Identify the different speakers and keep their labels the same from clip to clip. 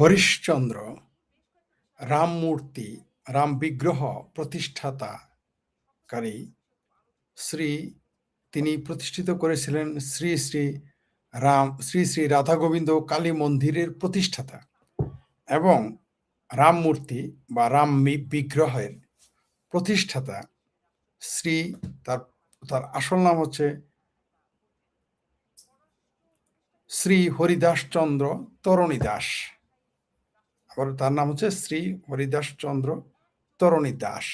Speaker 1: হরিশচন্দ্র রাম মূর্তি, রাম বিগ্রহ প্রতিষ্ঠাতাকারী তিনি প্রতিষ্ঠিত করেছিলেন শ্রী শ্রী রাধা গোবিন্দ কালী মন্দিরের প্রতিষ্ঠাতা এবং রাম মূর্তি বা রাম বিগ্রহের প্রতিষ্ঠাতা শ্রী তার আসল নাম হচ্ছে শ্রী হরিদাসচন্দ্র তরণী দাস। আবার তার নাম হচ্ছে শ্রী হরিদাসচন্দ্র তরণী দাস।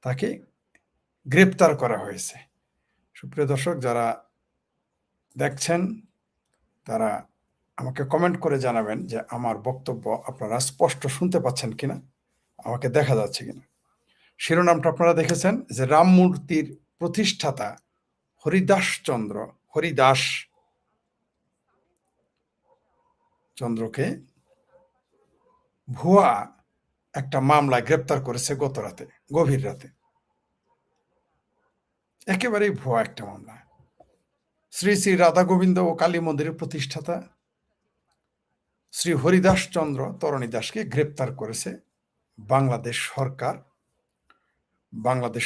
Speaker 1: তাকে গ্রেপ্তার করা হয়েছে। সুপ্রিয় দর্শক, যারা দেখছেন তারা আমাকে কমেন্ট করে জানাবেন যে আমার বক্তব্য আপনারা স্পষ্ট শুনতে পাচ্ছেন কিনা, আমাকে দেখা যাচ্ছে কিনা। শিরোনামটা আপনারা দেখেছেন যে রাম মূর্তির প্রতিষ্ঠাতা হরিদাস চন্দ্রকে ভুয়া একটা মামলায় গ্রেপ্তার করেছে গভীর রাতে। একেবারেই ভুয়া একটা মামলা। শ্রী শ্রী রাধা গোবিন্দ ও কালী মন্দিরের প্রতিষ্ঠাতা শ্রী হরিদাসচন্দ্র তরণী দাসকে গ্রেপ্তার করেছে বাংলাদেশ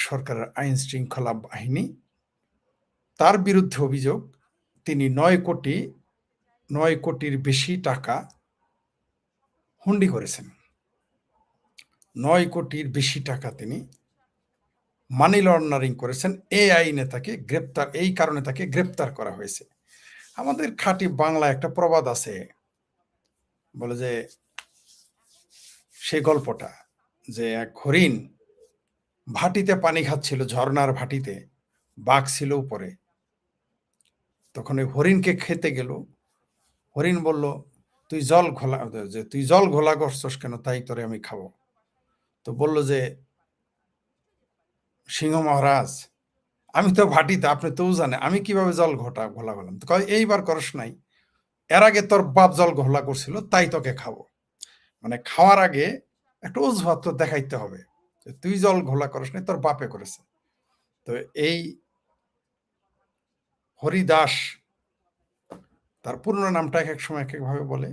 Speaker 1: সরকারের আইন শৃঙ্খলা বাহিনী। তার বিরুদ্ধে অভিযোগ, তিনি 9 কোটির বেশি টাকা হুন্ডি করেছেন। 9 কোটির বেশি টাকা তিনি মানি লন্ডারিং করেছেন। এই কারণে তাকে গ্রেপ্তার করা হয়েছে। আমাদের খাঁটি বাংলা একটা প্রবাদ আছে, বলে যে সেই গল্পটা যে এক হরিণ ভাটিতে পানি খাচ্ছিল, ঝর্ণার ভাটিতে, বাঘ ছিল উপরে। তখন ওই হরিণকে খেতে গেল। হরিণ বলল, তুই জল ঘোলা করছস কেন? তাই তোরে আমি খাবো। তো বলল যে, সিংহ মহারাজ, আমি তো ভাটিতে, আপনি তো জানে আমি কিভাবে জল ঘোলা করলাম। তো এইবার করস নাই, এর আগে তোর বাপ জল ঘোলা করছিল, তাই তোকে খাবো। মানে খাওয়ার আগে একটা অজুহাত তো দেখাইতে হবে, তুই জল ঘোলা করস নাই, তোর বাপে করেছে। তো এই হরিদাস, তার পূর্ণ নামটা এক সময় এক একভাবে বলে,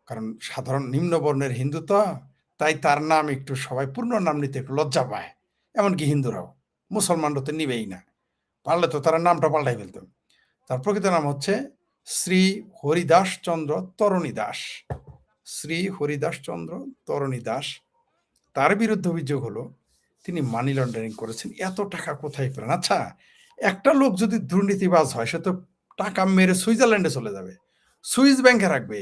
Speaker 1: কারণ সাধারণ নিম্নবর্ণের হিন্দু তো, তাই তার নাম একটু সবাই পূর্ণ নাম নিতে একটু লজ্জা পায়। এমনকি হিন্দুরাও, মুসলমানরা তো নিবেই না, পারলে তো তারা নামটা পাল্টাই ফেলত। তার প্রকৃত নাম হচ্ছে শ্রী হরিদাসচন্দ্র তরণী দাস। শ্রী হরিদাসচন্দ্র তরণী দাস। তার বিরুদ্ধে অভিযোগ হলো তিনি মানি লন্ডারিং করেছেন। এত টাকা কোথায় পেলেন? আচ্ছা, একটা লোক যদি দুর্নীতিবাজ হয়, সে তো টাকা মেরে সুইজারল্যান্ডে চলে যাবে, সুইস ব্যাংকে রাখবে,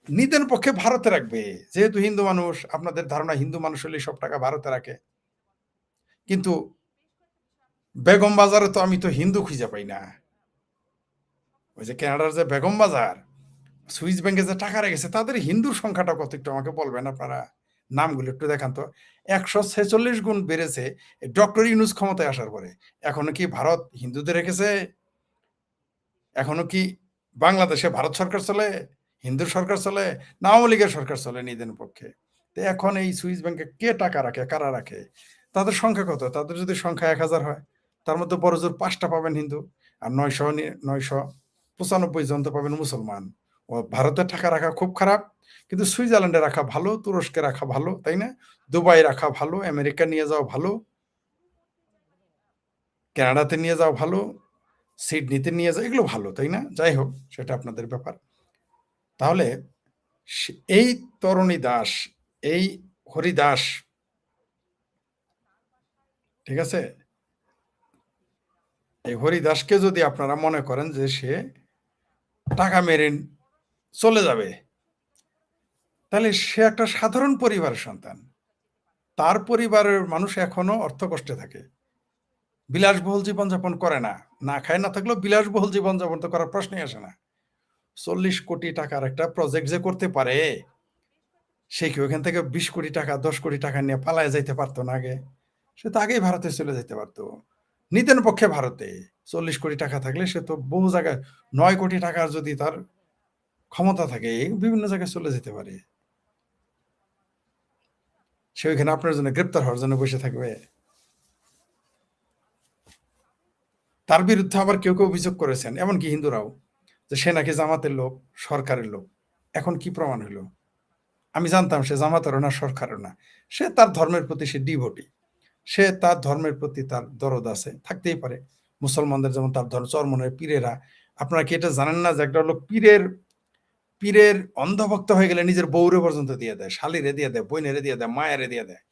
Speaker 1: নিজের পক্ষে ভারতে রাখবে। যেহেতু হিন্দু মানুষ, আপনাদের ধারণা হিন্দু মানুষ হলে সব টাকা ভারতে রাখে। কিন্তু বেগম বাজারে তো আমি তো হিন্দু খুঁজে পাই না। ওই যে কানাডার যে বেগম বাজার, সুইস ব্যাংকে যে টাকা রেখেছে, তাদের হিন্দুর সংখ্যাটা কত একটু আমাকে বলবেন আপনারা? নামগুলো একটু দেখান তো। 146 গুণ বেড়েছে ডক্টর ইউনূস ক্ষমতায় আসার পরে। এখনো কি ভারত হিন্দুদের রেখেছে? এখনো কি বাংলাদেশে ভারত সরকার চলে, হিন্দুর সরকার চলে, না আওয়ামী লীগের সরকার চলে নিজের পক্ষে? তো এখন এই সুইস ব্যাংকে কে টাকা রাখে, কারা রাখে? তাদের সংখ্যা কত? তাদের যদি সংখ্যা 1000 হয়, তার মধ্যে বড় জোর 5টা পাবেন হিন্দু, আর 995 জন তো পাবেন মুসলমান। ও ভারতে টাকা রাখা খুব খারাপ, কিন্তু সুইজারল্যান্ডে রাখা ভালো, তুরস্কে রাখা ভালো, তাই না? দুবাই রাখা ভালো, আমেরিকা নিয়ে যাওয়া ভালো, কানাডাতে নিয়ে যাওয়া ভালো, সিডনিতে নিয়ে যাওয়া, এগুলো ভালো, তাই না? যাই হোক, সেটা আপনাদের ব্যাপার। তাহলে এই তরণী দাস, এই হরিদাস, ঠিক আছে, এই হরিদাসকে যদি আপনারা মনে করেন যে সে টাকা মেরে চলে যাবে, তাহলে সে একটা সাধারণ পরিবারের সন্তান। তার পরিবারের মানুষ এখনো অর্থকষ্টে থাকে, বিলাসবহুল জীবনযাপন করে না। না খায় না থাকলেও বিলাসবহুল জীবনযাপন তো করার প্রশ্নই আসে না। 40 কোটি টাকার একটা প্রজেক্ট যে করতে পারে, সে কি ওখান থেকে 20 কোটি টাকা 10 কোটি টাকা নিয়ে পালায় যাইতে পারতো না আগে? সে তো আগেই ভারতে চলে যেতে পারতো। নিতেন পক্ষে ভারতে 40 কোটি টাকা থাকলে সে তো বহু জায়গায়, 9 কোটি টাকার যদি তার ক্ষমতা থাকে, বিভিন্ন জায়গায় চলে যেতে পারে। সে ওইখানে আপনার জন্য গ্রেপ্তার হওয়ার জন্য বসে থাকবে? তার বিরুদ্ধে আবার কেউ কেউ অভিযোগ করেছেন, এমনকি হিন্দুরাও, যে সে নাকি জামাতের লোক, সরকারের লোক। এখন কি প্রমাণ হলো? আমি জানতাম সে জামাতেরও না, সরকারও না। সে তার ধর্মের প্রতি সে ডিভোটি। সে তার ধর্মের প্রতি তার দরদ আছে, থাকতেই পারে। মুসলমানদের যেমন তার ধর্ম, চরমনের পীরেরা, আপনারা কি এটা জানেন না যে একটা লোক পীরের পীরের অন্ধভক্ত হয়ে গেলে নিজের বউরে পর্যন্ত দিয়ে দেয়, শালীরে দিয়ে দেয়, বইনেরে দিয়ে দেয়, মায়েরে দিয়ে দেয়।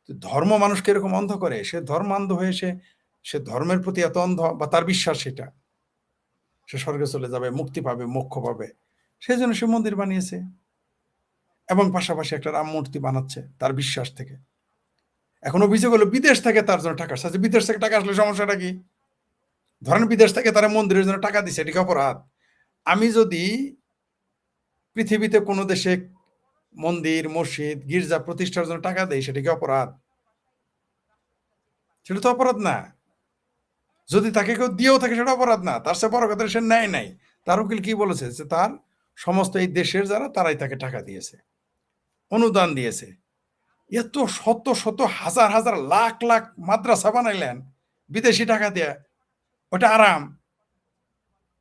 Speaker 1: তো ধর্ম মানুষকে এরকম অন্ধ করে, সে ধর্মান্ধ হয়ে সে ধর্মের প্রতি এত অন্ধ, বা তার বিশ্বাস সেটা সে স্বর্গে চলে যাবে, মুক্তি পাবে, মোক্ষ পাবে, সেই জন্য সে মন্দির বানিয়েছে এবং পাশাপাশি একটা রাম মূর্তি বানাচ্ছে তার বিশ্বাস থেকে। এখন অভিযোগ হলো বিদেশ থেকে তার জন্য টাকা আসছে। বিদেশ থেকে টাকা আসলে সমস্যাটা কি? ধরেন বিদেশ থেকে তারা মন্দিরের জন্য টাকা দিচ্ছে, এটা কি অপরাধ? আমি যদি পৃথিবীতে কোনো দেশে মন্দির, মসজিদ, গির্জা প্রতিষ্ঠার জন্য টাকা দেই, সেটা কি অপরাধ? সেটা তো অপরাধ না। যদি তাকে কেউ দিয়েও থাকে সেটা অপরাধ না। তার চেয়ে বড় কথা সে নেয় নাই। তার উকিল কি বলেছে? যে তার সমস্ত এই দেশের যারা তারাই তাকে টাকা দিয়েছে, অনুদান দিয়েছে। এত শত শত হাজার হাজার লাখ লাখ মাদ্রাসা বানাইলেন বিদেশি টাকা দিয়ে, ওটা আরাম।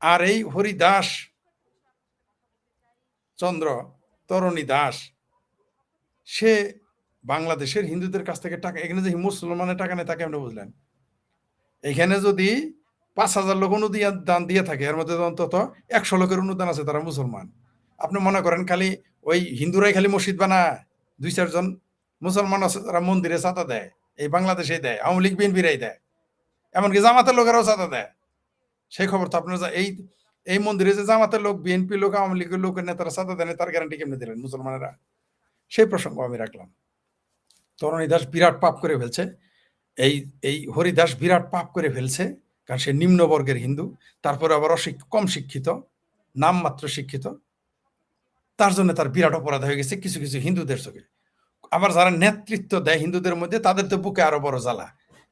Speaker 1: আর এই হরিদাস চন্দ্র, তরণী দাস, সে বাংলাদেশের হিন্দুদের কাছ থেকে টাকা, এখানে যে মুসলমানের টাকা নেই তাকে আপনি বুঝলেন? এখানে যদি ৫,০০০ লোক অনুদান দিয়ে থাকে, এর মধ্যে অন্তত ১০০ লোকের অনুদান আছে, তারা মুসলমান। আপনি মনে করেন খালি ওই হিন্দুরাই খালি মসজিদ বানায়? ২-৪ জন মুসলমান আছে তারা মন্দিরে চাঁদা দেয়। এই বাংলাদেশেই দেয়, আওয়ামী লীগ বিএনপিরাই দেয়, এমনকি জামাতের লোকেরাও চাঁদা দেয়। সেই খবর তো আপনারা এই মন্দিরে যে জামাতের লোক, বিএনপি লোক, আওয়ামী লীগের লোকের নেতারা চাঁদা দেন, তার গ্যারান্টি কেমনে দিলেন মুসলমানেরা? সেই প্রসঙ্গ আমি রাখলাম। তরণী দাস বিরাট পাপ করে ফেলছে। এই এই হরিদাস বিরাট পাপ করে ফেলছে, কারণ সে নিম্নবর্গের হিন্দু, তারপরে আবার কম শিক্ষিত, নামমাত্র শিক্ষিত। তার জন্য তার বিরাট অপরাধ হয়ে গেছে কিছু কিছু হিন্দুদের চোখে। আবার যারা নেতৃত্ব দেয় হিন্দুদের মধ্যে, তাদের তো বুকে আরো বড় জ্বালা।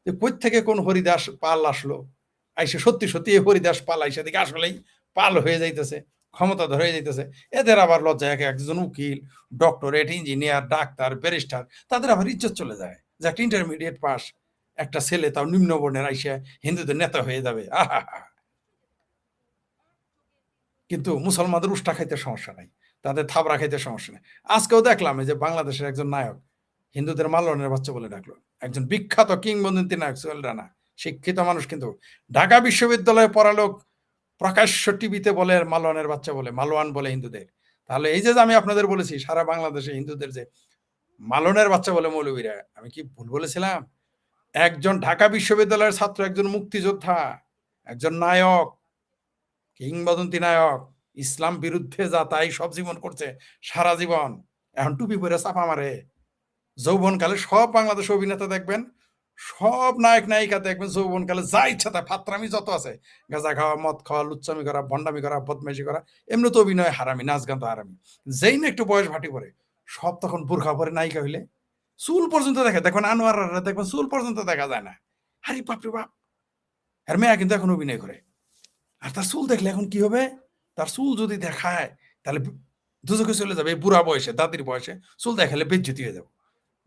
Speaker 1: যে কই থেকে কোন হরিদাস পাল আসলো, আইসে সত্যি সত্যি এই হরিদাস পাল আইসে দেখে আসলেই পাল হয়ে যাইতেছে, ক্ষমতাধর হয়ে যাইতেছে। এদের আবার লজ্জা, একজন উকিল, ডক্টরেট, ইঞ্জিনিয়ার, ডাক্তার, ব্যারিস্টার, তাদের আবার ইজ্জত চলে যায় যে একটা ইন্টারমিডিয়েট পাস একটা ছেলে, তাও নিম্ন বর্ণের, আইসে হিন্দুদের নেতা হয়ে যাবে। আহা! কিন্তু মুসলমানদের উষ্টা খাইতে সমস্যা নাই, তাদের থাবড়া খাইতে সমস্যা নেই। আজকেও দেখলাম এই যে বাংলাদেশের একজন নায়ক হিন্দুদের মালনের বাচ্চা বলে ডাকলো, একজন বিখ্যাত কিংবদন্তি নায়ক সোহেল রানা, শিক্ষিত মানুষ, কিন্তু ঢাকা বিশ্ববিদ্যালয়ে পড়ালোক, প্রকাশ্য টিভিতে বলে মালনের বাচ্চা বলে, মালোয়ান বলে হিন্দুদের। তাহলে এই যে আমি আপনাদের বলেছি সারা বাংলাদেশে হিন্দুদের যে মালনের বাচ্চা বলে মৌলবীরা, আমি কি ভুল বলেছিলাম? একজন ঢাকা বিশ্ববিদ্যালয়ের ছাত্র, একজন মুক্তিযোদ্ধা, একজন নায়ক, কিংবদন্তি নায়ক, ইসলাম বিরুদ্ধে যা তাই সব জীবন করছে সারা জীবন, এখন টুপি পরে চাপা মারে। যৌবনকালে সব বাংলাদেশ অভিনেতা দেখবেন, সব নায়ক নায়িকা দেখবেন, যৌবনকালে যা ইচ্ছা তা ফাত্রামি যত আছে, গাঁজা খাওয়া, মদ খাওয়া, লুচ্চামি করা, ভণ্ডামি করা, বদমাইশি করা, এমনি তো অভিনয় হারামি, নাচ গান তো হারামি। যেই না একটু বয়স ভাটি পড়ে, সব তখন বোরখা পরে নায়িকা হইলে চুল পর্যন্ত দেখে, দেখুন আনোয়ার দেখবেন চুল পর্যন্ত দেখা যায় না। আরে বাপরে বাপ, আর মেয়া কিন্তু এখন অভিনয় করে। আর তার চুল দেখলে এখন কি হবে? তার চুল যদি দেখায় তাহলে দুজকে চলে যাবে। এই বুড়া বয়সে, দাদির বয়সে চুল দেখালে বেজ্জতি হয়ে যাবে,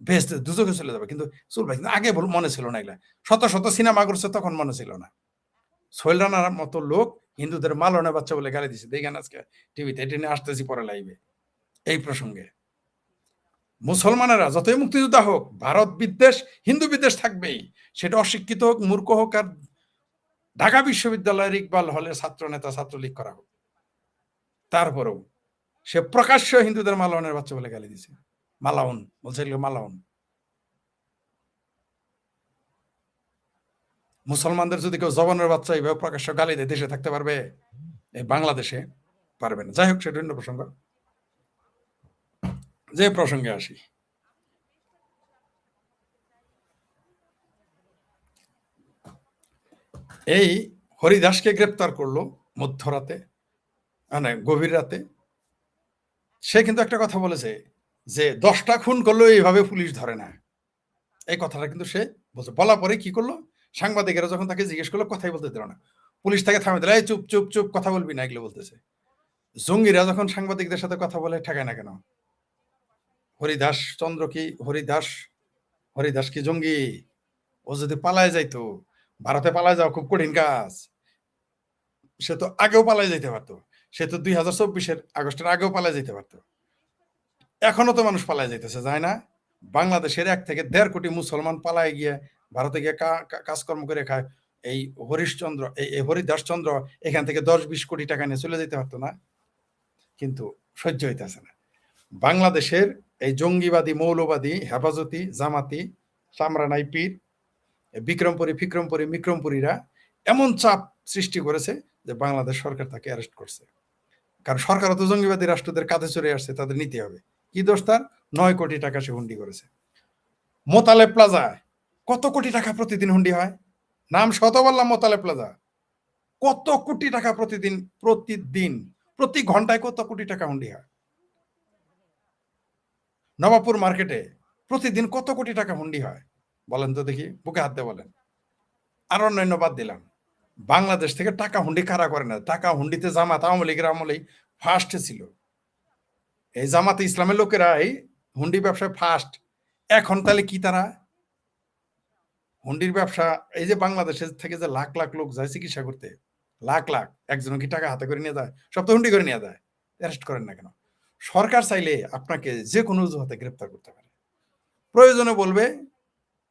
Speaker 1: বেশ দুজকে চলে যাবে। কিন্তু চুল ভাই, কিন্তু আগে মনে ছিল না এগুলা, শত শত সিনেমা করছে তখন মনে ছিল না। সোহেল রানার মতো লোক হিন্দুদের মালনে বাচ্চা বলে গালি দিচ্ছে, দেখেন আজকে টিভিতে, এটা নিয়ে আসতেছি পরে লাইভে এই প্রসঙ্গে। মুসলমানেরা যতই মুক্তিযোদ্ধা হোক, ভারত বিদ্বেষ, হিন্দু বিদ্বেষ থাকবেই, সেটা অশিক্ষিত হোক, মূর্খ হোক, আর ঢাকা বিশ্ববিদ্যালয়ের ইকবাল হলের ছাত্র নেতা, ছাত্রলীগ করা হোক, তারপরেও সে প্রকাশ্য হিন্দুদের মালাউনের বাচ্চা বলে গালি দিছে। মালাউন বলছে, মালাউন। মুসলমানদের যদি কেউ জবানের বাচ্চা এইভাবে প্রকাশ্য গালি দেয়, দেশে থাকতে পারবে? এই বাংলাদেশে পারবে না। যাই হোক, সেটা অন্য প্রসঙ্গ। যে প্রসঙ্গে আসি, এই হরিদাসকে গ্রেপ্তার করলো মধ্যরাতে, মানে গভীর রাতে। সে কিন্তু একটা কথা বলেছে যে ১০টা খুন করলেও এইভাবে পুলিশ ধরে না। এই কথাটা কিন্তু সে বলছে। বলা পরে কি করলো, সাংবাদিকেরা যখন তাকে জিজ্ঞেস করলো, কথাই বলতে দিল না, পুলিশ তাকে থামিয়ে দিল। এই চুপ চুপ চুপ, কথা বলবি না, এগুলো বলতেছে। জঙ্গিরা যখন সাংবাদিকদের সাথে কথা বলে, ঠেকায় না কেন? হরিদাস চন্দ্র কি হরিদাস, হরিদাস কি জঙ্গি? ও যদি পালায় যাইতো, ভারতে পালায় যাওয়া খুব কঠিন কাজ, সে তো আগেও পালায় যাইতে পারতো। সে তো 2024-এর আগস্টের আগেও পালায় যেতে পারতো। এখনো তো মানুষ পালায় যাইতেছে, যায় না? বাংলাদেশের 1 থেকে 1.5 কোটি মুসলমান পালায় গিয়ে ভারতে গিয়ে কাজকর্ম করে খায়। এই হরিশচন্দ্র এই হরিদাসচন্দ্র এখান থেকে 10-20 কোটি টাকা নিয়ে চলে যেতে পারতো না? কিন্তু সহ্য হইতেছে না। বাংলাদেশের এই জঙ্গিবাদী, মৌলবাদী, হেফাজতি, জামাতি, সামরানাই পীর, বিক্রমপুরীরা এমন চাপ সৃষ্টি করেছে যে বাংলাদেশ সরকার তাকে অ্যারেস্ট করছে। কারণ সরকারও তো জঙ্গিবাদী রাষ্ট্রদের কাঁধে চড়ে আসছে, তাদের নিতে হবে। কি দোষ তার? 9 কোটি টাকা সে হুন্ডি করেছে। মোতালেব প্লাজায় কত কোটি টাকা প্রতিদিন হুন্ডি হয়? নাম শত বললাম, মোতালেব প্লাজা। কত কোটি টাকা প্রতিদিন, প্রতি ঘন্টায় কত কোটি টাকা হুন্ডি হয়? নবাবপুর মার্কেটে প্রতিদিন কত কোটি টাকা হুন্ডি হয়? বলেন তো দেখি, বুকে হাত দিয়ে বলেন। আর অন্যান্য বাদ দিলাম, বাংলাদেশ থেকে টাকা হুন্ডি কারা করে না? টাকা হুন্ডিতে জামাত আওয়ামী লীগের আমলেই ফার্স্টে ছিল। এই জামাতে ইসলামের লোকেরা এই হুন্ডি ব্যবসায় ফার্স্ট। এখন তাহলে কি তারা হুন্ডির ব্যবসা, এই যে বাংলাদেশের থেকে যে লাখ লাখ লোক যায় চিকিৎসা করতে, লাখ লাখ, একজন কি টাকা হাতে করে নিয়ে যায়? সব তো হুন্ডি করে নিয়ে যায়। অ্যারেস্ট করেন না কেন? সরকার চাইলে আপনাকে যে কোনো অজুহাতে গ্রেপ্তার করতে পারে। প্রয়োজনে বলবে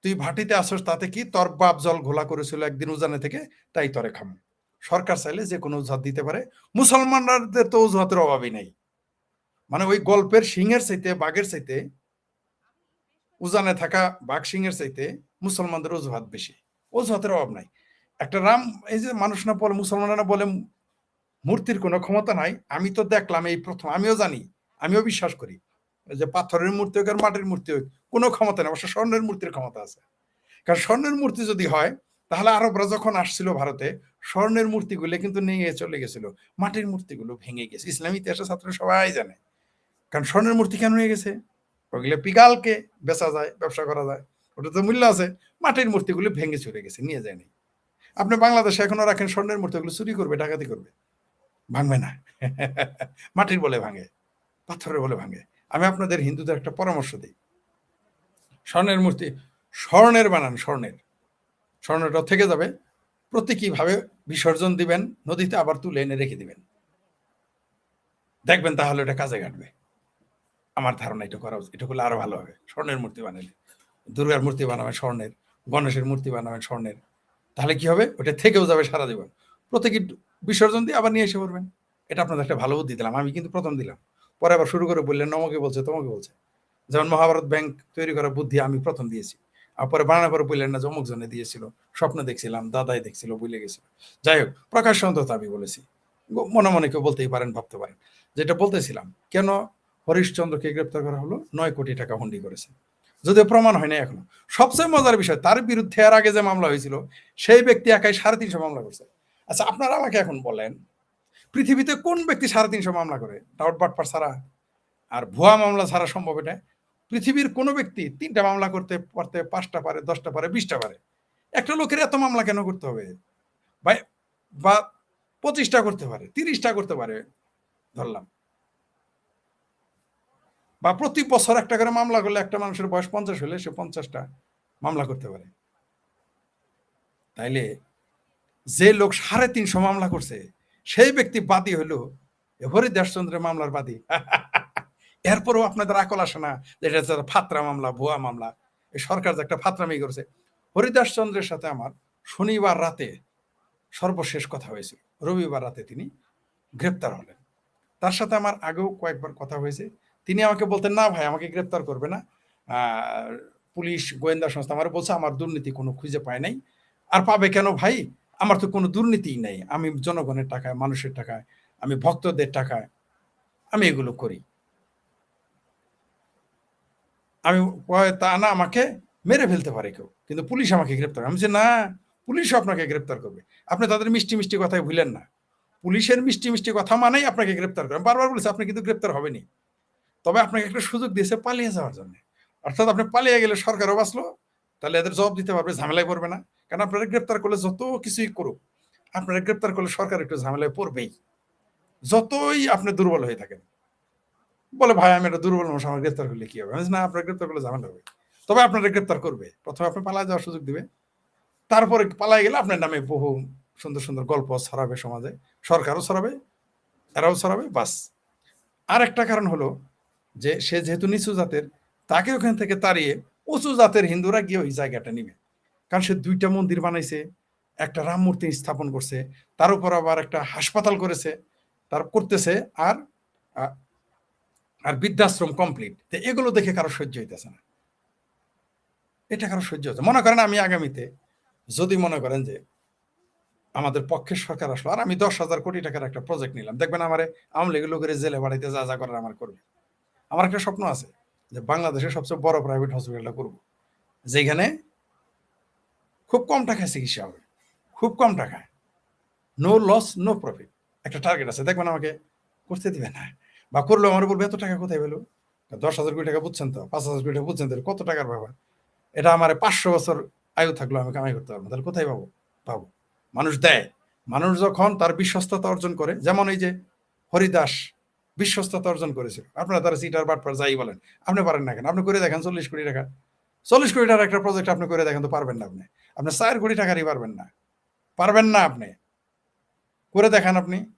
Speaker 1: তুই ভাটিতে আসস, তাতে কি, তোর বাপ জল ঘোলা করেছিল একদিন উজানে থেকে, তাই তরে খাম। সরকার চাইলে যে কোনো অজুহাত দিতে পারে। মুসলমানদের তো অজুহাতের অভাবই নেই। মানে ওই গল্পের সিংহের চাইতে, বাঘের চাইতে, উজানে থাকা বাঘ সিংহের চাইতে মুসলমানদের অজুহাত বেশি। অজুহাতের অভাব নাই। একটা রাম, এই যে মানুষ না বলে, মুসলমানরা বলে মূর্তির কোনো ক্ষমতা নাই। আমি তো দেখলাম এই প্রথম, আমিও জানি, আমিও বিশ্বাস করি যে পাথরের মূর্তি হোক আর মাটির মূর্তি হোক, কোনো ক্ষমতা নেই। অবশ্য স্বর্ণের মূর্তির ক্ষমতা আছে। কারণ স্বর্ণের মূর্তি যদি হয়, তাহলে আরবরা যখন আসছিল ভারতে, স্বর্ণের মূর্তিগুলো কিন্তু নিয়ে চলে গেছিল, মাটির মূর্তিগুলো ভেঙে গেছে। ইসলামী ইতিহাসের ছাত্র সবাই জানে। কারণ স্বর্ণের মূর্তি কেন নিয়ে গেছে? ওগুলো পিগালকে বেচা যায়, ব্যবসা করা যায়, ওটা তো মূল্য আছে। মাটির মূর্তিগুলো ভেঙে চলে গেছে, নিয়ে যায়নি। আপনি বাংলাদেশে এখনো রাখেন স্বর্ণের মূর্তিগুলো, চুরি করবে, ডাকাতি করবে, ভাঙবে না। মাটির বলে ভাঙে, পাথরের বলে ভাঙে। আমি আপনাদের হিন্দুদের একটা পরামর্শ দিই, স্বর্ণের মূর্তি স্বর্ণের বানান, স্বর্ণটা থেকে যাবে, প্রতীকীভাবে বিসর্জন দিবেন নদীতে, আবার তুলে এনে রেখে দিবেন, দেখবেন তাহলে এটা কাজে কাটবে। আমার ধারণা এটা করা উচিত। এটা করলে আরো ভালো হবে। স্বর্ণের মূর্তি বানালে, দুর্গার মূর্তি বানাবেন স্বর্ণের, গণেশের মূর্তি বানাবেন স্বর্ণের, তাহলে কি হবে? ওটা থেকেও যাবে সারা জীবন। প্রত্যেকে বিসর্জন দিয়ে আবার নিয়ে এসে পড়বেন। এটা আপনাদের একটা ভালো বুদ্ধি দিলাম। আমি কিন্তু প্রথম দিলাম, পরে আবার শুরু করে বললেন নমকে বলছে, তোমাকে বলছে। যেমন মহাভারত ব্যাংক তৈরি করার বুদ্ধি আমি প্রথম দিয়েছি, আর পরে বানানোর পরে বললেন না যে অমুক জনে দিয়েছিল, স্বপ্ন দেখছিলাম, দাদাই দেখছিল, ভুলে গেছিল। যাই হোক, প্রকাশ্য অন্তত আমি বলেছি, মনে মনে কেউ বলতেই পারেন, ভাবতে পারেন। যেটা বলতেছিলাম, কেন হরিশচন্দ্রকে গ্রেপ্তার করা হলো? 9 কোটি টাকা হুন্ডি করেছে, যদিও প্রমাণ হয় না এখনো। সবচেয়ে মজার বিষয়, তার বিরুদ্ধে এর আগে যে মামলা হয়েছিল, সেই ব্যক্তি একাই 350 মামলা করছে। আচ্ছা, আপনারা আমাকে এখন বলেন, পৃথিবীতে কোন ব্যক্তি 350 মামলা করে? ডাউট বাটপার ছাড়া আর ভুয়া মামলা ছাড়া সম্ভব এটা? পৃথিবীর কোনো ব্যক্তি 3টা মামলা করতে পারতে, 5টা পারে, 10টা পারে, 20টা পারে। একটা লোকের এত মামলা কেন করতে হবে? বা বা 25টা করতে পারে, 30টা করতে পারে ধরলাম। বা প্রতি বছর একটা করে মামলা করলে, একটা মানুষের বয়স 50 হলে সে 50টা মামলা করতে পারে। তাইলে যে লোক 350 মামলা করছে, সেই ব্যক্তি বাদী হলো হরিদাসচন্দ্রের মামলার বাদী। এরপরেও আপনাদের আকল আসে না যে এটা ফাত্রা মামলা, ভুয়া মামলা। এই সরকার যে একটা ফাত্রামি করেছে। হরিদাসচন্দ্রের সাথে আমার শনিবার রাতে সর্বশেষ কথা হয়েছিল। রবিবার রাতে তিনি গ্রেপ্তার হলেন। তার সাথে আমার আগেও কয়েকবার কথা হয়েছে। তিনি আমাকে বলতেন, না ভাই, আমাকে গ্রেপ্তার করবে না। পুলিশ গোয়েন্দা সংস্থা আমার বলছে আমার দুর্নীতি কোনো খুঁজে পায় নাই। আর পাবে কেন ভাই? আমার তো কোনো দুর্নীতিই নেই। আমি জনগণের টাকায়, মানুষের টাকায়, আমি ভক্তদের টাকায় আমি এগুলো করি। আমি তা না, আমাকে মেরে ফেলতে পারে কেউ, কিন্তু পুলিশ আমাকে গ্রেপ্তার করে। আমি বলছি, না, পুলিশও আপনাকে গ্রেপ্তার করবে। আপনি তাদের মিষ্টি মিষ্টি কথায় ভুলেন না। পুলিশের মিষ্টি মিষ্টি কথা মানেই আপনাকে গ্রেপ্তার করে। বারবার বলেছে আপনি কিন্তু গ্রেপ্তার হবেনি, তবে আপনাকে একটা সুযোগ দিয়েছে পালিয়ে যাওয়ার জন্য। অর্থাৎ আপনি পালিয়ে গেলে সরকারও বাঁচলো, তাহলে এদের জবাব দিতে পারবে, ঝামেলায় পড়বে না। কারণ আপনারা গ্রেপ্তার করলে যত কিছুই করুক, আপনারা গ্রেপ্তার করলে সরকার একটু ঝামেলায় পড়বেই, যতই আপনি দুর্বল হয়ে থাকেন। বলে, ভাই আমি একটা দুর্বল মানুষ, আমার গ্রেপ্তার করলে কি হবে? আমি না, আপনার গ্রেপ্তার করলে ঝামেলা হবে, তবে আপনারা গ্রেপ্তার করবে। প্রথমে আপনি পালায় যাওয়ার সুযোগ দিবে, তারপরে পালায় গেলে আপনার নামে বহু সুন্দর সুন্দর গল্প ছড়াবে সমাজে, সরকারও ছড়াবে, এরাও ছড়াবে, বাস। আর একটা কারণ হলো যে সে যেহেতু নিচু জাতের, তাকে ওখান থেকে তাড়িয়ে উঁচু জাতের হিন্দুরা গিয়ে ওই জায়গাটা নিবে। কারণ সে ২ টা মন্দির বানাইছে, একটা রাম মূর্তি স্থাপন করছে, তার উপর আবার একটা হাসপাতাল করেছে, তার করতেছে, আর আ আর বৃদ্ধাশ্রম কমপ্লিট। তো এগুলো দেখে কারো সহ্য হইতেছে না। এটা কারো সহ্য হচ্ছে। মনে করেন আমি আগামীতে যদি মনে করেন যে আমাদের পক্ষের সরকার আসলো, আর আমি ১০,০০০ কোটি টাকার একটা প্রজেক্ট নিলাম। দেখবেন আমারে আওয়ামী লীগের লোকের জেলে বাড়াইতে যা, যা করার আমার করবে। আমার একটা স্বপ্ন আছে যে বাংলাদেশের সবচেয়ে বড় প্রাইভেট হসপিটালটা করব। যেখানে খুব কম টাকায় চিকিৎসা হবে। খুব কম টাকায়। No loss, no profit. একটা টার্গেট আছে। দেখবেন আমাকে করতে দিবে না। বা করলেও আমার বলবে, "এত টাকা কোথায় পেলো?" ১০,০০০ কোটি টাকা বুঝছেন তো? ৫,০০০ কোটি টাকা বুঝছেন তো? কত টাকার ব্যাপার? এটা আমারে ৫০০ বছর আয়ু থাকলেও আমি কামাই করতে পারব না। তাহলে কোথায় পাবো? পাবো। মানুষ দেয়। মানুষ যখন তার বিশ্বস্ততা অর্জন করে, যেমন এই যে হরিদাস বিশ্বস্ততা অর্জন করেছিল। আপনারা তারা চিটার বাটপার যাই বলেন। আপনি পারেন না কেন? আপনি করে দেখেন ৪০ কোটি টাকা। ৪০ কোটি টাকার একটা প্রজেক্ট আপনি করে দেখেন তো পারবেন না আপনি। আপনি ৪ কোটি টাকারই পারবেন না। পারবেন না আপনি। করে দেখান আপনি।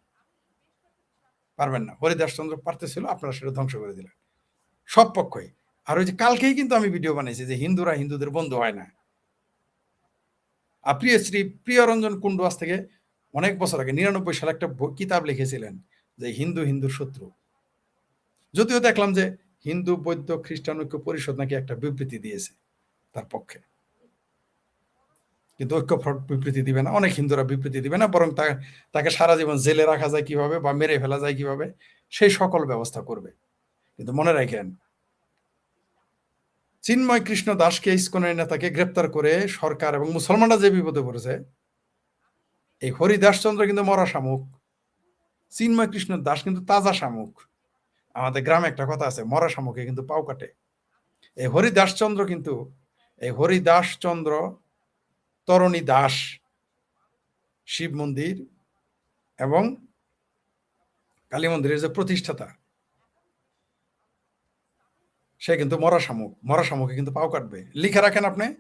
Speaker 1: পারবেন না। হরিদাসচন্দ্র পারতেছিল, আপনারা সেটা ধ্বংস করে দিলেন। সব পক্ষই। আর ওই যে কালকেই কিন্তু আমি ভিডিও বানাইছি যে হিন্দুরা হিন্দুদের বন্ধু হয় না। প্রিয়শ্রী প্রিয়রঞ্জন কুণ্ডু আজ থেকে অনেক বছর আগে ৯৯ সালে একটা কিতাব লিখেছিলেন যে হিন্দু হিন্দুর শত্রু। যদিও দেখলাম যে হিন্দু বৌদ্ধ খ্রিস্টান ঐক্য পরিষদ নাকি একটা বিবৃতি দিয়েছে তার পক্ষে, কিন্তু ঐক্যফ্রন্ট বিবৃতি দিবে না, অনেক হিন্দুরা বিবৃতি দিবে না, বরং তাকে সারা জীবন জেলে রাখা যায় কিভাবে বা মেরে ফেলা যায় কিভাবে সেই সকল ব্যবস্থা করবে। কিন্তু মনে রাখেন, চিন্ময় কৃষ্ণ দাসকে ইসকনের নেতাকে গ্রেপ্তার করে সরকার এবং মুসলমানরা যে বিপদে পড়েছে, এই হরিদাসচন্দ্র কিন্তু মরা শামুক, চিন্ময় কৃষ্ণ দাস কিন্তু তাজা শামুক। আমাদের গ্রামে একটা কথা আছে, মরা শামুকে কিন্তু পাও কাটে। এই হরিদাসচন্দ্র কিন্তু, এই হরিদাসচন্দ্র তরণী দাস শিব মন্দির এবং কালী মন্দিরের যে প্রতিষ্ঠাতা, সে কিন্তু মরা শামুক। মরা শামুকে কিন্তু পাও কাটবে। লিখে রাখেন আপনি,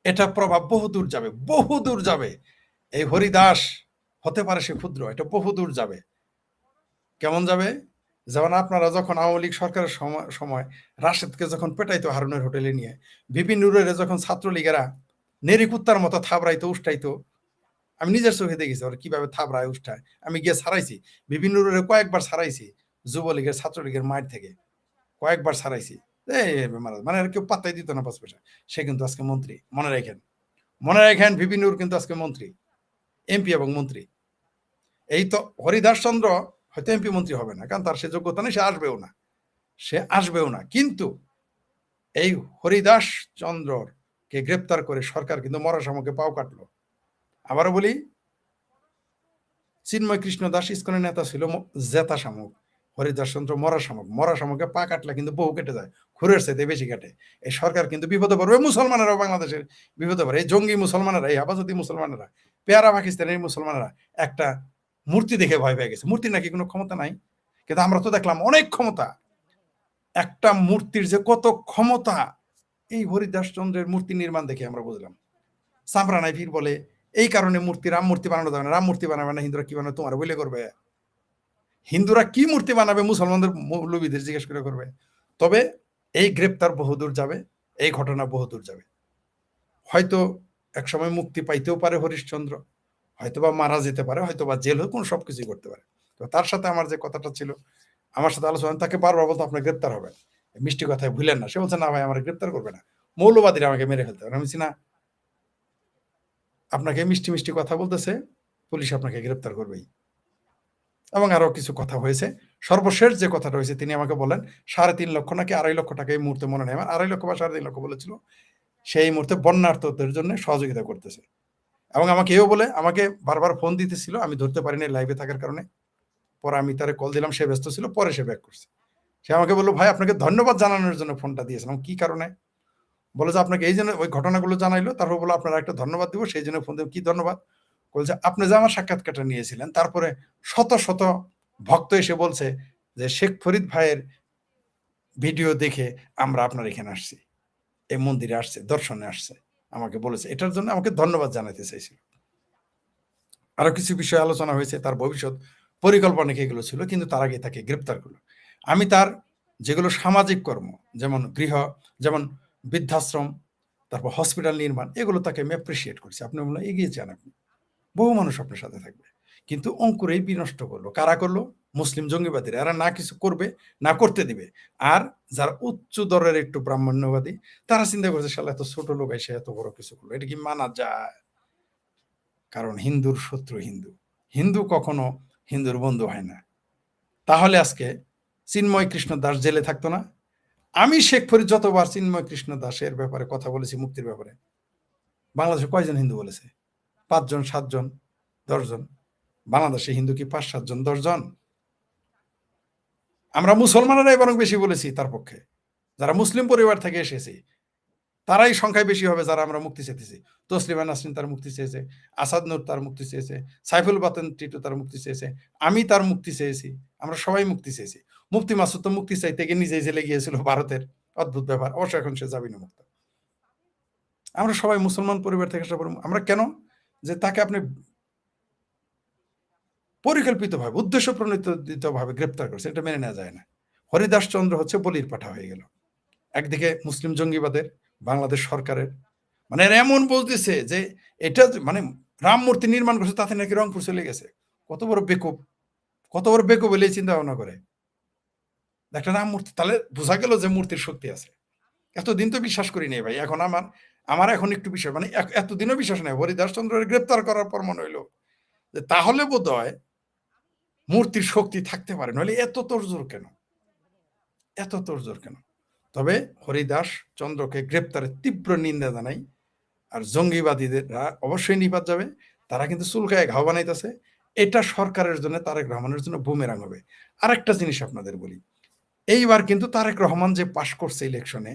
Speaker 1: এটা প্রভাব বহুদূর যাবে, বহুদূর যাবে। এই হরিদাস হতে পারে সে ক্ষুদ্র, এটা বহুদূর যাবে। কেমন যাবে? যেমন আপনারা যখন আওয়ামী লীগ সরকারের সময় রাশেদকে যখন পেটাইতো হারুনের হোটেলে নিয়ে, ভিপি নুরের যখন ছাত্রলীগেরা নেড়ি কুত্তার মতো থাবড়াইতো, উষ্টাইতো, আমি নিজের চোখে দেখেছি ওরা কিভাবে থাবড়ায়, উষ্টায়। আমি গিয়ে ছাড়াইছি। ভিপি নুরের কয়েকবার ছাড়াইছি যুবলীগের ছাত্রলীগের মায়ের থেকে। কয়েকবার ছাড়াইছি। মানে আর কেউ পাত্তাই দিত না ৫ পয়সা। সে কিন্তু আজকে মন্ত্রী। মনে রাখেন। মনে রাখেন ভিপি নুর কিন্তু আজকে মন্ত্রী। এমপি এবং মন্ত্রী। এই তো হরিদাসচন্দ্র হয়তো এমপি মন্ত্রী হবে না। কারণ তার সে যোগ্যতা নেই, সে আসবেও না। সে আসবেও না। কিন্তু এই হরিদাস চন্দ্রকে গ্রেপ্তার করে সরকার কিন্তু মরা শামুকে পাও কাটলো। আবারও বলি, চিন্ময় কৃষ্ণ দাস ইসকনের নেতা ছিল জেতা শামুক। হরিদাস চন্দ্র মরা শামুক। মরা শামুকে পা কাটলে কিন্তু বহু কেটে যায়। খুরের চাইতে বেশি কাটে। এই সরকার কিন্তু বিপদে পড়বে। মুসলমানেরাও বাংলাদেশের বিপদে পড়ে। এই জঙ্গি মুসলমানেরা, এই হেফাজতি মুসলমানেরা, পেয়ারা পাকিস্তানের মুসলমানেরা একটা মূর্তি দেখে ভয় পেয়ে গেছে। মূর্তির নাকি কোনো ক্ষমতা নাই? কিন্তু আমরা তো দেখলাম অনেক ক্ষমতা। একটা মূর্তির যে কত ক্ষমতা, এই হরিদাসচন্দ্রের মূর্তি নির্মাণ দেখে আমরা বুঝলাম। সামরা নাই পীর বলে এই কারণে মূর্তি, রাম মূর্তি বানানো যাবে না। রাম মূর্তি বানাবে না, হিন্দুরা কি বানাবে তোমার বলে করবে? হিন্দুরা কি মূর্তি বানাবে মুসলমানদের মৌলবীদের জিজ্ঞেস করে করবে? তবে এই গ্রেপ্তার বহুদূর যাবে, এই ঘটনা বহুদূর যাবে। হয়তো একসময় মুক্তি পাইতেও পারে হরিশচন্দ্র, হয়তোবা মারা যেতে পারে, হয়তোবা জেল হোক, কোন সবকিছুই করতে পারে। তো তার সাথে আমার যে কথাটা ছিল, আমার সাথে আলোচনা, তাকে বারবার বলতো আপনার গ্রেপ্তার হবে। মিষ্টি কথায় ভুলেন না। সে বলছে, "না ভাই, আমার গ্রেপ্তার করবে না। মৌলবাদীরা আমাকে মেরে ফেলতে পারে।" আমি বলছি, "না, আপনাকে মিষ্টি, মিষ্টি কথা বলতেছে, পুলিশ আপনাকে গ্রেপ্তার করবেই।" এবং আরো কিছু কথা হয়েছে। সর্বশেষ যে কথাটা হয়েছে, তিনি আমাকে বলেন ৩.৫ লক্ষ নাকি ২.৫ লক্ষ টাকা এই মুহূর্তে মনে নেই আমার। ২.৫ লক্ষ বা ৩.৫ লক্ষ বলেছিল। সেই মুহূর্তে বন্যার্তদের জন্য সহযোগিতা করতেছে। এবং আমাকে এও বলে আমাকে বারবার ফোন দিতেছিল। আমি ধরতে পারিনি লাইভে থাকার কারণে। পরে আমি তারে কল দিলাম, সে ব্যস্ত ছিল। পরে সে ব্যাক করছে। সে আমাকে বলল, "ভাই, আপনাকে ধন্যবাদ জানানোর জন্য ফোনটা দিয়েছিলাম।" "কি কারণে?" বলে যে, "আপনাকে এইজন্য ওই ঘটনাগুলো জানাইলো। তারপর বলল আপনার আরেকটা ধন্যবাদ দিব। সেইজন্য ফোন দিলাম।" "কি ধন্যবাদ?" বলছে, "আপনি যে আমার সাক্ষাৎকারটা নিয়েছিলেন, তারপরে শত, শত ভক্ত এসে বলছে যে শেখ ফরিদ ভাইয়ের ভিডিও দেখে আমরা আপনার এখানে আসছি। এই মন্দিরে আসছে, দর্শনে আসছে।" আমাকে বলেছে। এটার জন্য আমাকে ধন্যবাদ জানাতে চাইছিল। আরো কিছু বিষয় আলোচনা হয়েছে। তার ভবিষ্যৎ পরিকল্পনা এগুলো ছিল, কিন্তু তার আগে তাকে গ্রেপ্তার করলো। আমি তার যেগুলো সামাজিক কর্ম, যেমন যেমন বৃদ্ধাশ্রম, তারপর হসপিটাল নির্মাণ, এগুলো তাকে আমি অ্যাপ্রিসিয়েট করছি। আপনি বললেন এগিয়ে যান, আপনি বহু মানুষ আপনার সাথে থাকবে। কিন্তু অঙ্কুরেই বিনষ্ট করলো। কারা করলো? মুসলিম জঙ্গিবাদীরা। এরা না কিছু করবে, না করতে দিবে। আর যারা উচ্চ দরের একটু ব্রাহ্মণ্যবাদী, তারা চিন্তা করছে শালা এত ছোট লোক এসে এত বড় কিছু করলো, এটা কি মানা যায়? কারণ হিন্দুর শত্রু হিন্দু, হিন্দু কখনো হিন্দুর বন্ধু হয় না। তাহলে আজকে চিন্ময় কৃষ্ণ দাস জেলে থাকতো না? আমি শেখ ফরিদ যতবার চিন্ময় কৃষ্ণ দাসের ব্যাপারে কথা বলেছি, মুক্তির ব্যাপারে, বাংলাদেশে কয়জন হিন্দু বলেছে? 5 জন, 7 জন, 10 জন। বাংলাদেশে হিন্দু কি 5-7 জন, 10 জন? আমরা মুসলমানেরাই বরং বেশি বলেছি তার পক্ষে। যারা মুসলিম পরিবার থেকে এসেছি তারাই সংখ্যায় বেশি হবে, যারা আমরা মুক্তি চেয়েছি। তসলিমা নাসরিন তার মুক্তি চেয়েছে, আসাদ নূর তার মুক্তি চেয়েছে, সাইফুল বাতেন টিটু তার মুক্তি চেয়েছে, আমি তার মুক্তি চেয়েছি, আমরা সবাই মুক্তি চেয়েছি। মুফতি মাসুদ তো মুক্তি চাইতে গিয়ে নিজেই জেলে গিয়েছিল ভারতের, অদ্ভুত ব্যাপার। অবশ্য এখন সে জামিনে মুক্ত। আমরা সবাই মুসলমান পরিবার থেকে আসা, আমরা কেন যে তাকে আপনি পরিকল্পিতভাবে উদ্দেশ্য প্রণোদিতভাবে গ্রেপ্তার করছে, এটা মেনে নেওয়া যায় না। হরিদাস চন্দ্র হচ্ছে বলির পাঠা হয়ে গেল। একদিকে মুসলিম জঙ্গিবাদের, বাংলাদেশ সরকারের, মানে এরা এমন বলতেছে যে এটা মানে রাম মূর্তি নির্মাণ করছে, তাতে নাকি রংপুর চলে গেছে। কত বড় বেকুব, কত বড় বেকুব বলে চিন্তা ভাবনা করে। একটা রাম মূর্তি, তাহলে বোঝা গেল যে মূর্তির শক্তি আছে। এতদিন তো বিশ্বাস করি নাই ভাই, এখন আমার এখন একটু বিশ্বাস, মানে এতদিনও বিশ্বাস নাই। হরিদাস চন্দ্রের গ্রেপ্তার করার পর মনে হইলো যে তাহলে বোধ হয় মূর্তির শক্তি থাকতে পারে, নইলে এত তোড়জোড় কেন, এত তোড়জোড় কেন? তবে হরিদাস চন্দ্রকে গ্রেপ্তারের তীব্র নিন্দা জানাই। আর জঙ্গিবাদীরা অবশ্যই নিপাত যাবে, তারা কিন্তু চুলকায় ঘাও বানাইতেছে। এটা সরকারের জন্য, তারেক রহমানের জন্য বুমেরাং হবে। আরেকটা জিনিস আপনাদের বলি, এইবার কিন্তু তারেক রহমান যে পাশ করছে ইলেকশনে,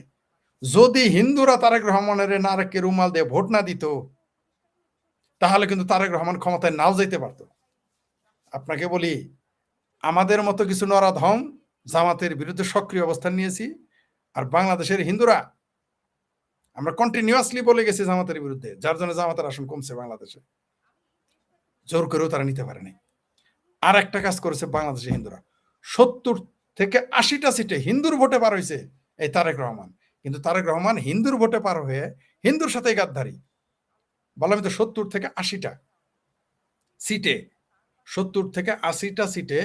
Speaker 1: যদি হিন্দুরা তারেক রহমানের নারকে রুমাল দিয়ে ভোট না দিত, তাহলে কিন্তু তারেক রহমান ক্ষমতায় নাও যেতে পারত। আপনাকে বলি, আমাদের মতো কিছু নরাধম জামাতের বিরুদ্ধে সক্রিয় অবস্থান নিয়েছি, আর বাংলাদেশের হিন্দুরা আমরা কন্টিনিউয়াসলি বলে গেছি জামাতের বিরুদ্ধে, যার জন্য জামাতের আসন কমছে বাংলাদেশে। জোর করেও তারা নিতে পারেনি। আর একটা কাজ করেছে বাংলাদেশের হিন্দুরা, 70 থেকে 80টা সিটে হিন্দুর ভোটে পার হয়েছে এই তারেক রহমান। কিন্তু তারেক রহমান হিন্দুর ভোটে পার হয়ে হিন্দুর সাথে গাদ্দারি। বললাম তো 70 থেকে 80টা সিটে, 70 থেকে 80টা সিটে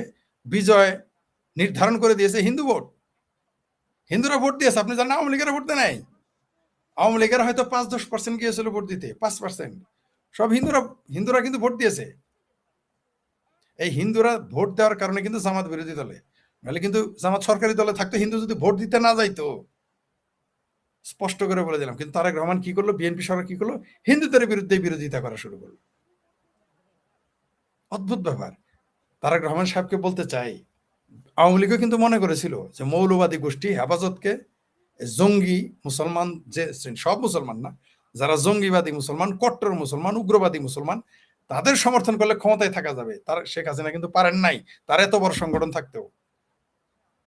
Speaker 1: বিজয় নির্ধারণ করে দিয়েছে হিন্দু ভোট। হিন্দুরা ভোট দিয়েছে, আপনি জানেন আওয়ামী লীগের ভোট দেয় নাই। আওয়ামী লীগের হয়তো 5-10% গিয়েছিল ভোট দিতে, 5%। সব হিন্দুরা কিন্তু ভোট দিয়েছে। এই হিন্দুরা ভোট দেওয়ার কারণে কিন্তু জামাত বিরোধী দলে, নাহলে কিন্তু জামাত সরকারি দলে থাকতো, হিন্দু যদি ভোট দিতে না যাইতো। স্পষ্ট করে বলে দিলাম। কিন্তু তারেক রহমান কি করলো, বিএনপি সরকার কি করলো, হিন্দুদের বিরুদ্ধে বিরোধিতা করা শুরু করলো। অদ্ভুত ব্যাপার। তারেক রহমান সাহেবকে বলতে চাই, আওয়ামী লীগও কিন্তু মনে করেছিল যে মৌলবাদী গোষ্ঠী হেফাজতকে, জঙ্গি মুসলমান যে সব মুসলমান না, যারা জঙ্গিবাদী মুসলমান, কট্টর মুসলমান, উগ্রবাদী মুসলমান, তাদের সমর্থন করলে ক্ষমতায় থাকা যাবে। তার শেখ হাসিনা কিন্তু পারেন নাই, তার এত বড় সংগঠন থাকতেও।